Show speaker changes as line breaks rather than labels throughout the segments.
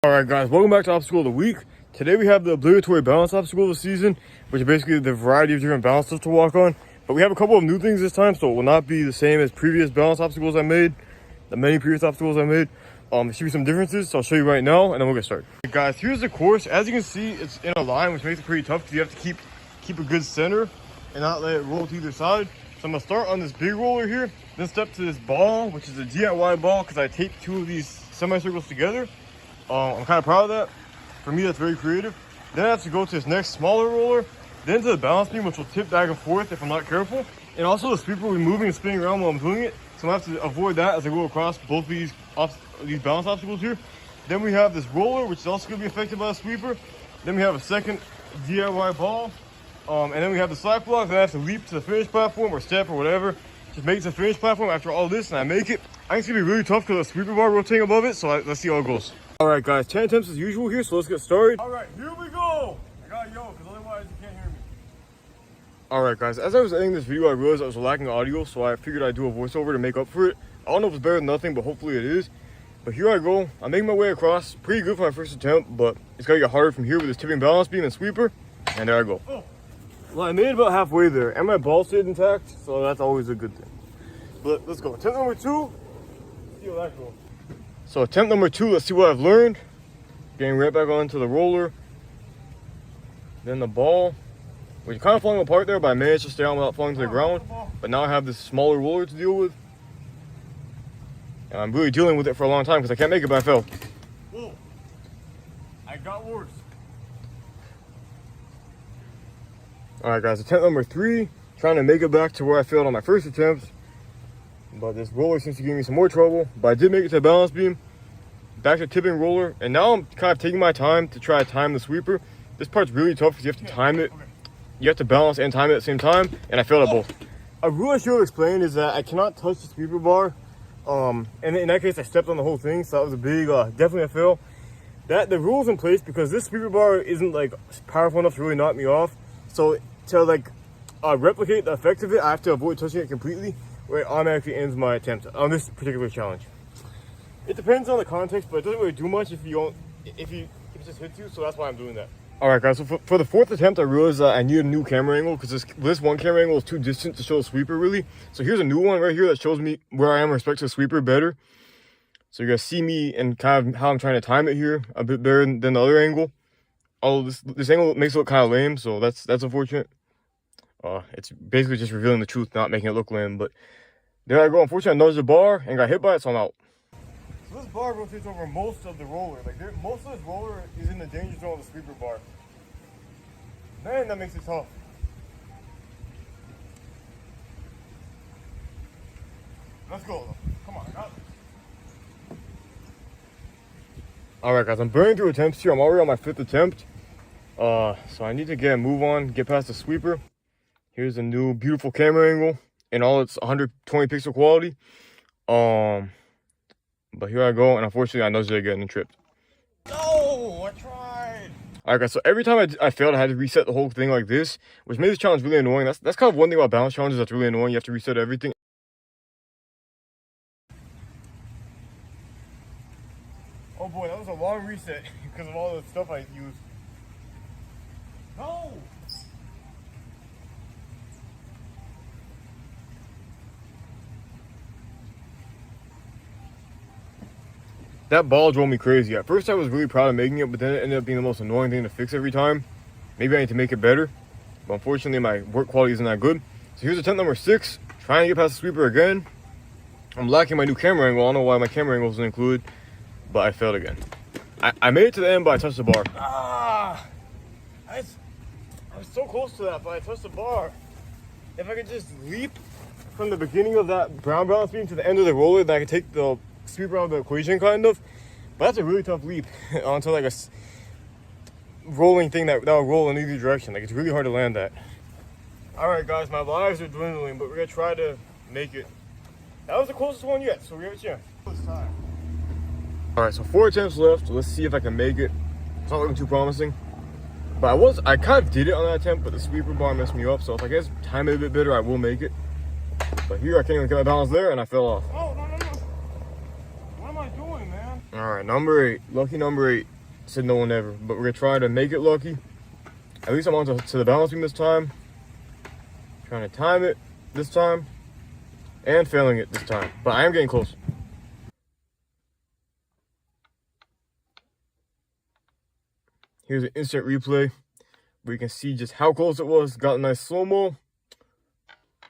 Alright guys, welcome back to Obstacle of the Week. Today we have the obligatory balance obstacle of the season, which is basically the variety of different balance stuff to walk on. But we have a couple of new things this time, so it will not be the same as previous balance obstacles I made, the many previous obstacles I made. There should be some differences, so I'll show you right now, and then we'll get started. Okay, guys, here's the course. As you can see, it's in a line, which makes it pretty tough because you have to keep a good center and not let it roll to either side. So I'm gonna start on this big roller here, then step to this ball, which is a DIY ball, because I taped two of these semicircles together. I'm kind of proud of that. For me, that's very creative. Then I have to go to this next smaller roller, then to the balance beam, which will tip back and forth if I'm not careful. And also the sweeper will be moving and spinning around while I'm doing it. So I have to avoid that as I go across both these balance obstacles here. Then we have this roller, which is also going to be affected by the sweeper. Then we have a second DIY ball. And then we have the slack block. Then I have to leap to the finish platform or step or whatever. Just make it to the finish platform after all this, and I make it. I think it's going to be really tough because the sweeper bar rotating above it. So let's see how it goes. Alright guys, 10 attempts as usual here, so let's get started. Alright, here we go! I gotta yell, because otherwise you can't hear me. Alright guys, as I was editing this video, I realized I was lacking audio, so I figured I'd do a voiceover to make up for it. I don't know if it's better than nothing, but hopefully it is. But here I go. I'm making my way across. Pretty good for my first attempt, but it's gotta get harder from here with this tipping balance beam and sweeper. And there I go. Oh. Well, I made it about halfway there, and my ball stayed intact, so that's always a good thing. But let's go. Attempt number 2. See how that goes. So attempt number 2, let's see what I've learned. Getting right back onto the roller. Then the ball, which is kind of falling apart there, but I managed to stay on without falling to the ground. But now I have this smaller roller to deal with. And I'm really dealing with it for a long time because I can't make it, but I fell. Whoa, I got worse. Alright guys, attempt number 3. Trying to make it back to where I failed on my first attempt. But this roller seems to give me some more trouble. But I did make it to the balance beam. Back to tipping roller. And now I'm kind of taking my time to try to time the sweeper. This part's really tough because you have to time it. You have to balance and time it at the same time. And I failed at both. A rule I should have explained is that I cannot touch the sweeper bar. And in that case, I stepped on the whole thing. So that was a big, definitely a fail. The rule's in place because this sweeper bar isn't like powerful enough to really knock me off. So to like replicate the effect of it, I have to avoid touching it completely, where it automatically ends my attempt on this particular challenge. It depends on the context, but it doesn't really do much if it just hits you, so that's why I'm doing that. Alright guys, so for the 4th attempt, I realized that I need a new camera angle because this one camera angle is too distant to show the sweeper really. So here's a new one right here that shows me where I am with respect to the sweeper better. So you're gonna see me and kind of how I'm trying to time it here a bit better than the other angle. Although this angle makes it look kind of lame, so that's unfortunate. It's basically just revealing the truth, not making it look lame, but there I go. Unfortunately, I nudged the bar and got hit by it, so I'm out. So this bar rotates over most of the roller. Most of this roller is in the danger zone of the sweeper bar. Man, that makes it tough. Let's go. Come on, I got it. Alright guys, I'm burning through attempts here. I'm already on my 5th attempt. So I need to get a move on, get past the sweeper. Here's a new beautiful camera angle in all its 120 pixel quality. But here I go, and unfortunately I nudged it again and tripped. No, I tried. Alright guys, so every time I failed, I had to reset the whole thing like this, which made this challenge really annoying. That's kind of one thing about balance challenges that's really annoying. You have to reset everything. Oh boy, that was a long reset because of all the stuff I used. No! That ball drove me crazy. At first I was really proud of making it, but then it ended up being the most annoying thing to fix every time. Maybe I need to make it better, but unfortunately my work quality isn't that good. So here's attempt number 6, trying to get past the sweeper again. I'm lacking my new camera angle. I don't know why my camera angle isn't included, but I failed again. I made it to the end, but I touched the bar. I was so close to that, but I touched the bar. If I could just leap from the beginning of that brown balance beam to the end of the roller, then I could take the sweeper out of the equation, kind of. But that's a really tough leap onto like a rolling thing that will roll in either direction. Like, it's really hard to land that. Alright guys, my lives are dwindling, but we're gonna try to make it. That was the closest one yet, so we have a chance. Alright, so 4 attempts left. Let's see if I can make it. It's not looking too promising. But I kind of did it on that attempt, but the sweeper bar messed me up. So if I guess time it a bit better, I will make it. But here I can't even get my balance there, and I fell off.
Oh, no. What am I doing, man?
All right, number 8, lucky number 8. Said no one ever, but we're gonna try to make it lucky. At least I'm on to the balance beam this time. Trying to time it this time, and failing it this time, but I am getting close. Here's an instant replay where you can see just how close it was. Got a nice slow-mo,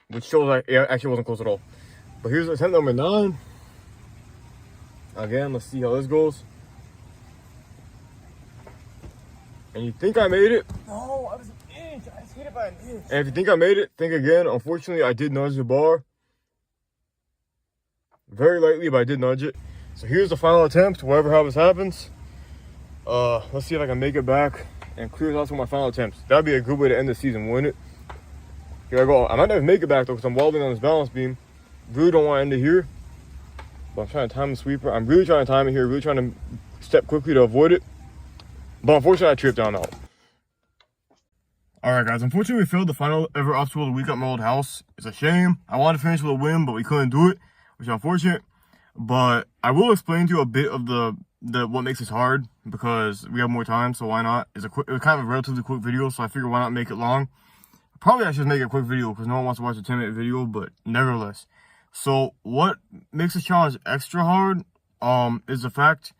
which shows it actually wasn't close at all. But here's attempt number 9. Again, let's see how this goes. And you think I made it?
No, I was an inch. I just hit it by an inch.
And if you think I made it, think again. Unfortunately, I did nudge the bar. Very lightly, but I did nudge it. So here's the final attempt, whatever how this happens. Let's see if I can make it back and clear out some of my final attempts. That'd be a good way to end the season, wouldn't it? Here I go. I might not even make it back though, because I'm wobbling on this balance beam. Really don't want to end it here. But I'm trying to time the sweeper. I'm really trying to time it here, really trying to step quickly to avoid it. But unfortunately, I tripped down out. Alright guys, unfortunately we failed the final ever obstacle of the week at my old house. It's a shame. I wanted to finish with a win, but we couldn't do it, which is unfortunate. But I will explain to you a bit of the what makes this hard, because we have more time, so why not? It was kind of a relatively quick video, so I figured why not make it long. Probably I should make it a quick video, because no one wants to watch a 10-minute video, but nevertheless. So what makes this challenge extra hard is the fact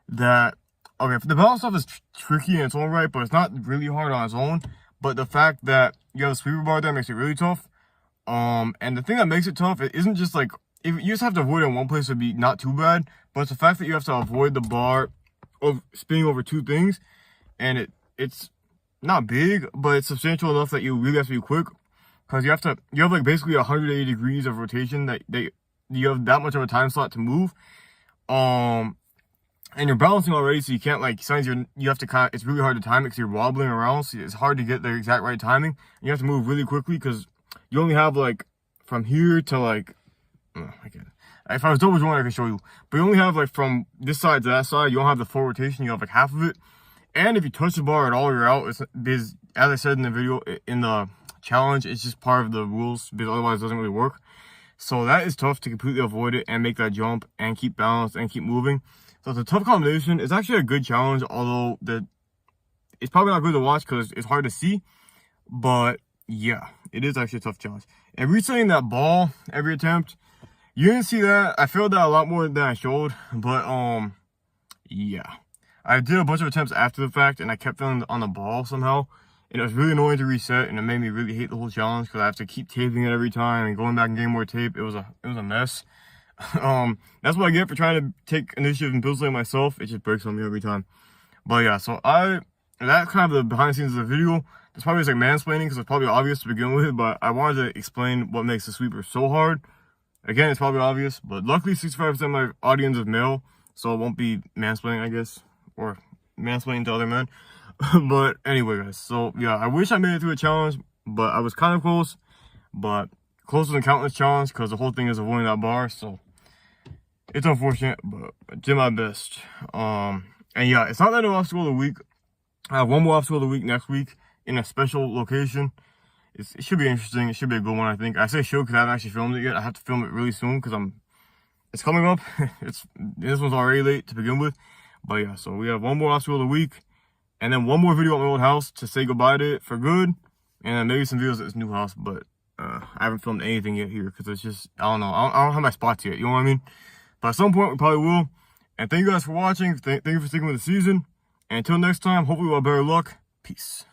that, okay, the balance stuff is tricky in its own right, but it's not really hard on its own. But the fact that you have a sweeper bar there makes it really tough. And the thing that makes it tough, it isn't just like, if you just have to avoid it in one place, it'd be not too bad. But it's the fact that you have to avoid the bar of spinning over 2 things. And it's not big, but it's substantial enough that you really have to be quick. Because you have like basically 180 degrees of rotation that you have that much of a time slot to move. And you're balancing already, so you can't, like, sometimes you have to it's really hard to time it because you're wobbling around, so it's hard to get the exact right timing. And you have to move really quickly because you only have, like, from here to, like, if I was double jointed, I could show you. But you only have, like, from this side to that side, you don't have the full rotation, you have, like, half of it. And if you touch the bar at all, you're out. Because, as I said in the video, in the challenge, it's just part of the rules, because otherwise it doesn't really work. So that is tough to completely avoid it and make that jump and keep balanced and keep moving. So it's a tough combination. It's actually a good challenge, although it's probably not good to watch because it's hard to see. But yeah, it is actually a tough challenge. And resetting that ball every attempt, you didn't see that. I failed that a lot more than I showed. But yeah, I did a bunch of attempts after the fact, and I kept failing on the ball somehow. And it was really annoying to reset, and it made me really hate the whole challenge because I have to keep taping it every time and going back and getting more tape. It was a mess. That's what I get for trying to take initiative and build something myself. It just breaks on me every time. But yeah, so that's kind of the behind the scenes of the video. It's probably just like mansplaining because it's probably obvious to begin with, but I wanted to explain what makes the sweeper so hard. Again, it's probably obvious, but luckily 65% of my audience is male, so it won't be mansplaining, I guess, or mansplaining to other men. But anyway, guys, so yeah, I wish I made it through a challenge, but I was kind of close, but closer than countless challenge because the whole thing is avoiding that bar, so it's unfortunate, but I did my best. And yeah, it's not that an obstacle of the week. I have one more obstacle of the week next week in a special location. It should be interesting. It should be a good one, I think. I say should because I haven't actually filmed it yet. I have to film it really soon because it's coming up. This one's already late to begin with. But yeah, so we have one more obstacle of the week. And then one more video at my old house to say goodbye to it for good. And then maybe some videos at this new house. But I haven't filmed anything yet here because it's just, I don't know. I don't have my spots yet. You know what I mean? But at some point, we probably will. And thank you guys for watching. Thank you for sticking with the season. And until next time, hopefully we'll have better luck. Peace.